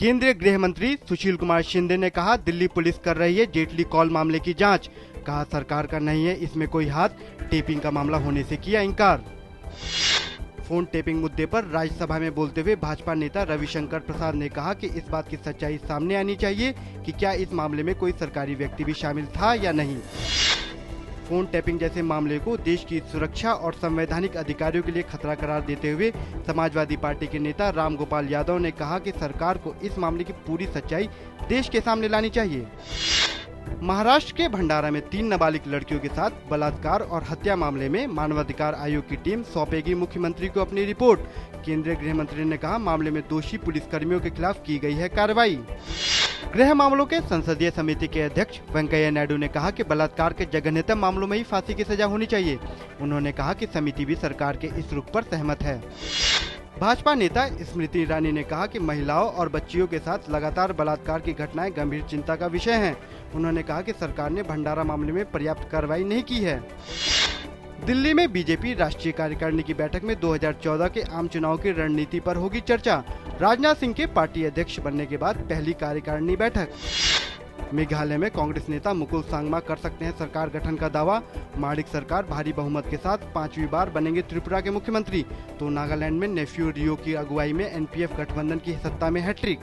केंद्रीय गृह मंत्री सुशील कुमार शिंदे ने कहा, दिल्ली पुलिस कर रही है जेटली कॉल मामले की जांच। कहा, सरकार का नहीं है इसमें कोई हाथ, टेपिंग का मामला होने से किया इंकार। फोन टेपिंग मुद्दे पर राज्यसभा में बोलते हुए भाजपा नेता रविशंकर प्रसाद ने कहा कि इस बात की सच्चाई सामने आनी चाहिए कि क्या इस मामले में कोई सरकारी व्यक्ति भी शामिल था या नहीं। फोन टैपिंग जैसे मामले को देश की सुरक्षा और संवैधानिक अधिकारियों के लिए खतरा करार देते हुए समाजवादी पार्टी के नेता राम गोपाल यादव ने कहा कि सरकार को इस मामले की पूरी सच्चाई देश के सामने लानी चाहिए। महाराष्ट्र के भंडारा में 3 नाबालिग लड़कियों के साथ बलात्कार और हत्या मामले में मानवाधिकार आयोग की टीम सौंपेगी मुख्यमंत्री को अपनी रिपोर्ट। केंद्रीय गृह मंत्री ने कहा, मामले में दोषी पुलिसकर्मियों के खिलाफ की गई है कार्रवाई। गृह मामलों के संसदीय समिति के अध्यक्ष वेंकैया नायडू ने कहा कि बलात्कार के जघन्यतम मामलों में ही फांसी की सजा होनी चाहिए। उन्होंने कहा कि समिति भी सरकार के इस रुख पर सहमत है। भाजपा नेता स्मृति ईरानी ने कहा कि महिलाओं और बच्चियों के साथ लगातार बलात्कार की घटनाएं गंभीर चिंता का विषय हैं। उन्होंने कहा कि सरकार ने भंडारा मामले में पर्याप्त कार्रवाई नहीं की है। दिल्ली में बीजेपी राष्ट्रीय कार्यकारिणी की बैठक में 2014 के आम चुनाव की रणनीति पर होगी चर्चा। राजनाथ सिंह के पार्टी अध्यक्ष बनने के बाद पहली कार्यकारिणी बैठक। मेघालय में कांग्रेस नेता मुकुल सांगमा कर सकते हैं सरकार गठन का दावा। माणिक सरकार भारी बहुमत के साथ 5वीं बार बनेंगे त्रिपुरा के मुख्यमंत्री। तो नागालैंड में नेफ्यू रियो की अगुवाई में एनपीएफ गठबंधन की सत्ता में हैट्रिक।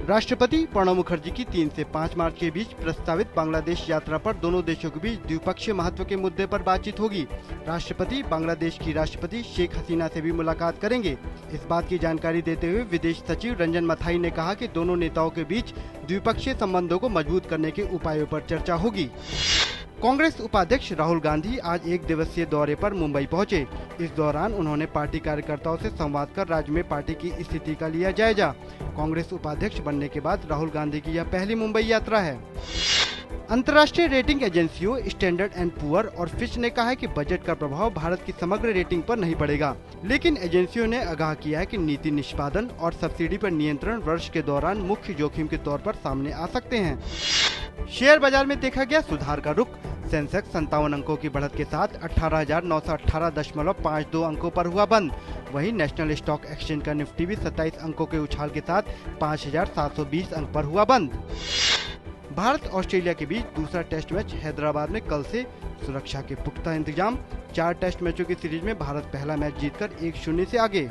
राष्ट्रपति प्रणब मुखर्जी की 3 से 5 मार्च के बीच प्रस्तावित बांग्लादेश यात्रा पर दोनों देशों के बीच द्विपक्षीय महत्व के मुद्दे पर बातचीत होगी। राष्ट्रपति बांग्लादेश की राष्ट्रपति शेख हसीना से भी मुलाकात करेंगे। इस बात की जानकारी देते हुए विदेश सचिव रंजन मथाई ने कहा कि दोनों नेताओं के बीच द्विपक्षीय संबंधों को मजबूत करने के उपायों पर चर्चा होगी। कांग्रेस उपाध्यक्ष राहुल गांधी आज 1 दिवसीय दौरे पर मुंबई पहुंचे। इस दौरान उन्होंने पार्टी कार्यकर्ताओं से संवाद कर राज्य में पार्टी की स्थिति का लिया जायजा। कांग्रेस उपाध्यक्ष बनने के बाद राहुल गांधी की यह पहली मुंबई यात्रा है। अंतर्राष्ट्रीय रेटिंग एजेंसियों स्टैंडर्ड एंड पुअर और फिच ने कहा है कि बजट का प्रभाव भारत की समग्र रेटिंग पर नहीं पड़ेगा, लेकिन एजेंसियों ने आगाह किया है कि नीति निष्पादन और सब्सिडी पर नियंत्रण वर्ष के दौरान मुख्य जोखिम के तौर पर सामने आ सकते हैं। शेयर बाजार में देखा गया सुधार का रुख। सेंसेक्स 57 अंकों की बढ़त के साथ 18,918.52 अंकों पर हुआ बंद। वहीं नेशनल स्टॉक एक्सचेंज का निफ्टी भी 27 अंकों के उछाल के साथ 5,720 अंक पर हुआ बंद। भारत ऑस्ट्रेलिया के बीच दूसरा टेस्ट मैच हैदराबाद में कल से। सुरक्षा के पुख्ता इंतजाम। 4 टेस्ट मैचों की सीरीज में भारत पहला मैच जीतकर 1-0 से आगे।